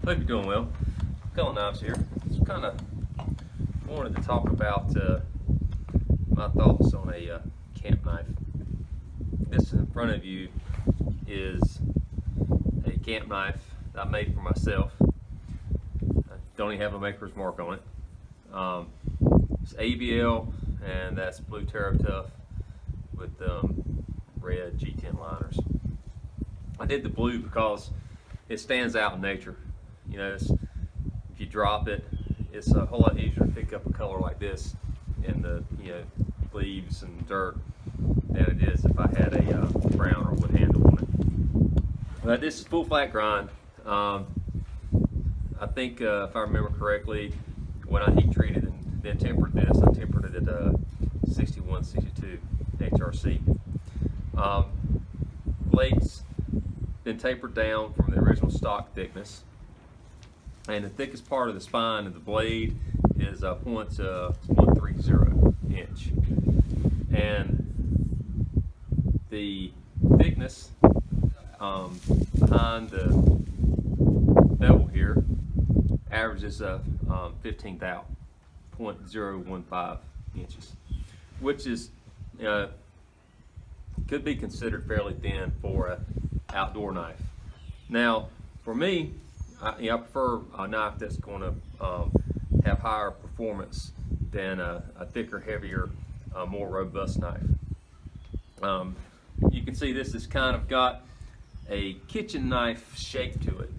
Hope you're doing well. Cullen Knives here. Just kind of wanted to talk about my thoughts on a camp knife. This in front of you is a camp knife that I made for myself. I don't even have a maker's mark on it. It's AEB-L, and that's blue Terra Tough with red G10 liners. I did the blue because it stands out in nature. You know, if you drop it, it's a whole lot easier to pick up a color like this in the leaves and dirt than it is if I had a brown or wood handle on it. But this is full flat grind. I think if I remember correctly, when I heat treated and then tempered this, I tempered it at 61, 62 HRC. Blade's been tapered down from the original stock thickness, and the thickest part of the spine of the blade is a .130 inch, and the thickness behind the bevel here averages 15 thou, 0.015 inches, which is could be considered fairly thin for an outdoor knife. Now, for me, I prefer a knife that's going to have higher performance than a thicker, heavier, more robust knife. You can see this has kind of got a kitchen knife shape to it.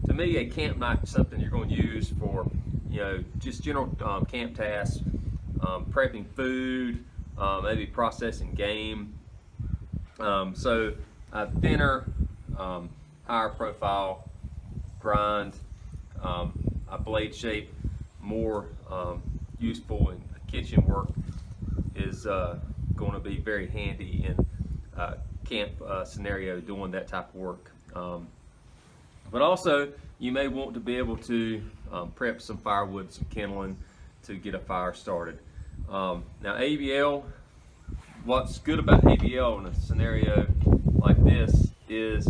To me, a camp knife is something you're going to use for, just general camp tasks, prepping food, maybe processing game. So a thinner, higher profile grind, a blade shape, more useful in kitchen work is going to be very handy in camp scenario doing that type of work. But also you may want to be able to prep some firewood, some kindling to get a fire started. Now AEB-L, what's good about AEB-L in a scenario like this is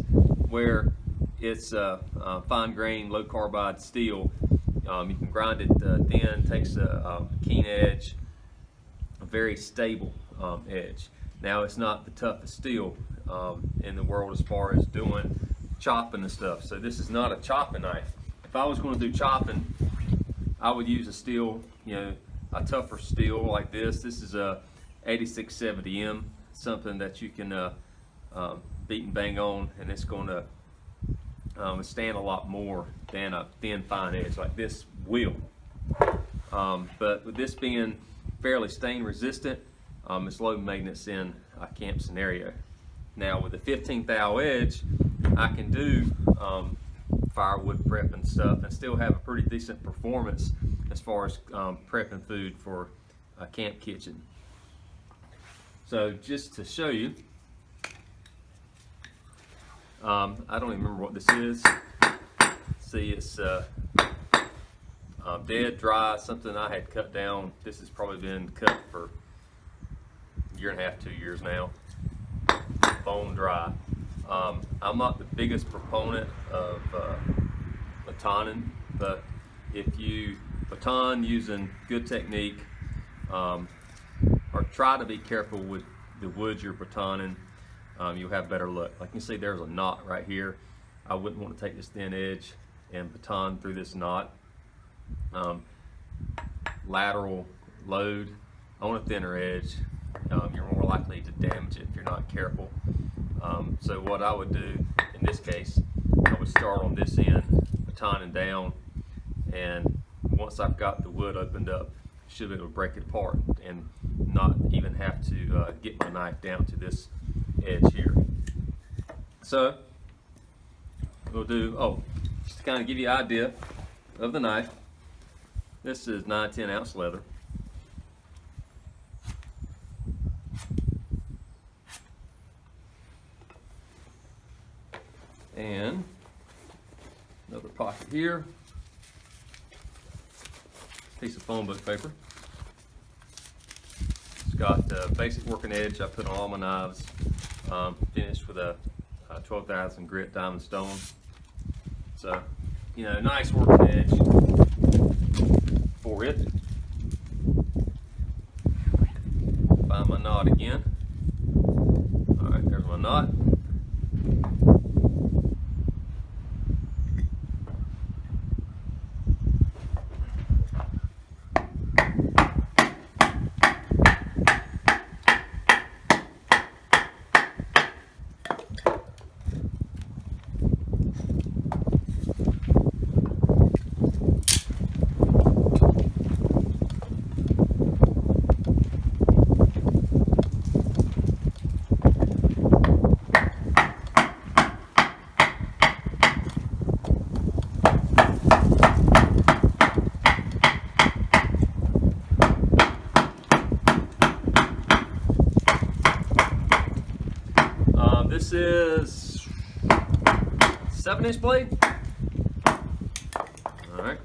where it's fine grain, low carbide steel. You can grind it thin, takes a keen edge, a very stable edge. Now, it's not the toughest steel in the world as far as doing chopping and stuff. So this is not a chopping knife. If I was going to do chopping, I would use a steel, a tougher steel like this. This is a 8670M, something that you can beat and bang on, and it's going to stand a lot more than a thin fine edge like this will. But with this being fairly stain resistant, it's low maintenance in a camp scenario. Now with the 15 thou edge, I can do firewood prep and stuff and still have a pretty decent performance as far as prepping food for a camp kitchen. So just to show you, I don't even remember what this is. See, it's dead dry, something I had cut down. This has probably been cut for a year and a half, 2 years now. Bone dry. I'm not the biggest proponent of batoning, but if you baton using good technique, or try to be careful with the wood you're batoning, you'll have better luck. Like you can see, there's a knot right here. I wouldn't want to take this thin edge and baton through this knot. Lateral load on a thinner edge, you're more likely to damage it if you're not careful. So what I would do in this case, I would start on this end, batoning down, and once I've got the wood opened up, I should be able to break it apart and not even have to get my knife down to this edge here. So we'll do, just to kind of give you an idea of the knife, this is 9/10 ounce leather. And another pocket here, piece of phone book paper. It's got basic working edge I put on all my knives, finished with a 12,000 grit diamond stone. So nice working edge for it. Find my knot again. All right, there's my knot. This is 7-inch blade. All right.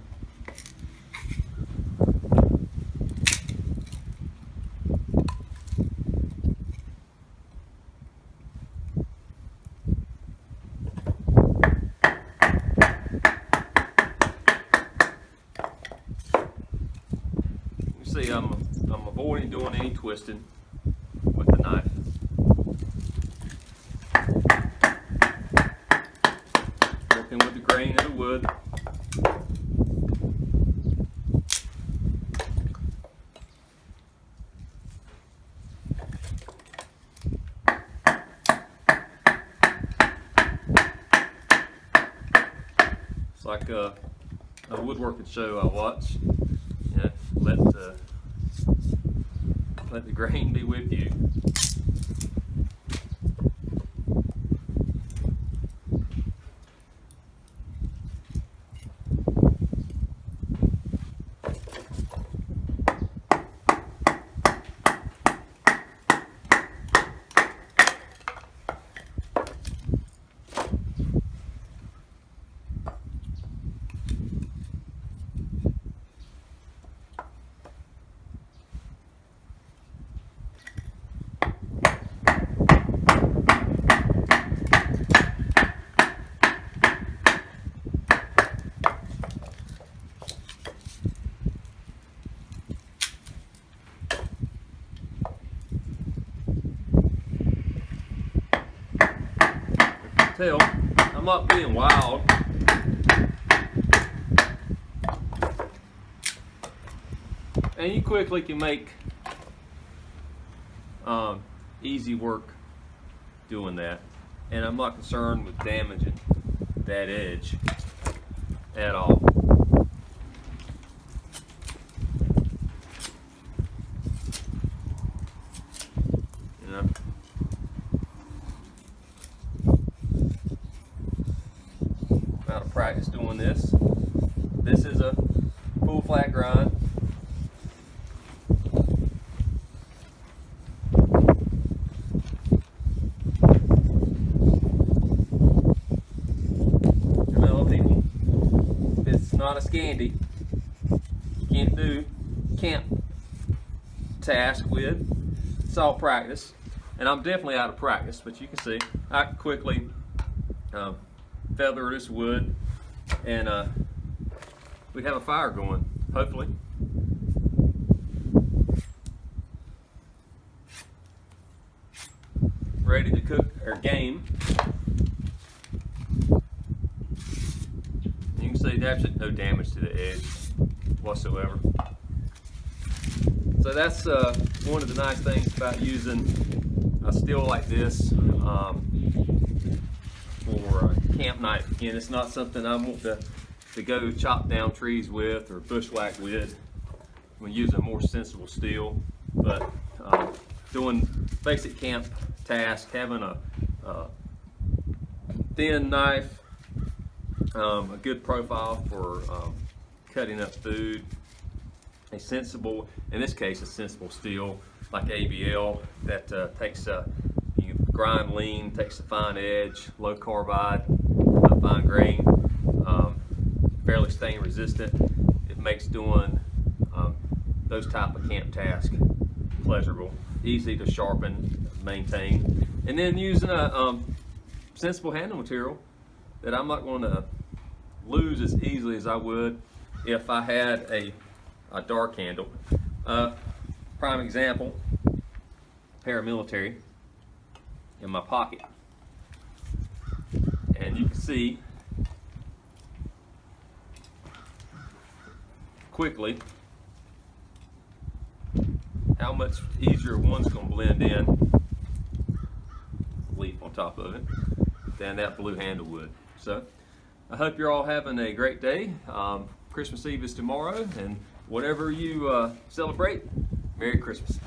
You see, I'm avoiding doing any twisting with the knife. Working with the grain of the wood. It's like a woodworking show I watch. Let the grain be with you. Tell, I'm not being wild. And you quickly can make easy work doing that. And I'm not concerned with damaging that edge at all. Out of practice doing this. This is a full flat grind. Remember, people, if it's not a Scandi, you can't do camp task with. It's all practice, and I'm definitely out of practice. But you can see I can quickly feather this wood, and we have a fire going, hopefully. Ready to cook our game. You can see there's no damage to the edge whatsoever. So that's one of the nice things about using a steel like this for a camp knife. Again, it's not something I want to go chop down trees with or bushwhack with. when using more sensible steel. But doing basic camp tasks, having a thin knife, a good profile for cutting up food, a sensible, in this case, a sensible steel like AEB-L that takes you grind lean, takes a fine edge, low carbide, fine grain, fairly stain resistant. It makes doing those type of camp tasks pleasurable, easy to sharpen, maintain, and then using a sensible handle material that I'm not going to lose as easily as I would if I had a dark handle. Prime example, paramilitary in my pocket. And you can see quickly how much easier one's going to blend in, leaf on top of it, than that blue handle would. So I hope you're all having a great day. Christmas Eve is tomorrow, and whatever you celebrate, Merry Christmas.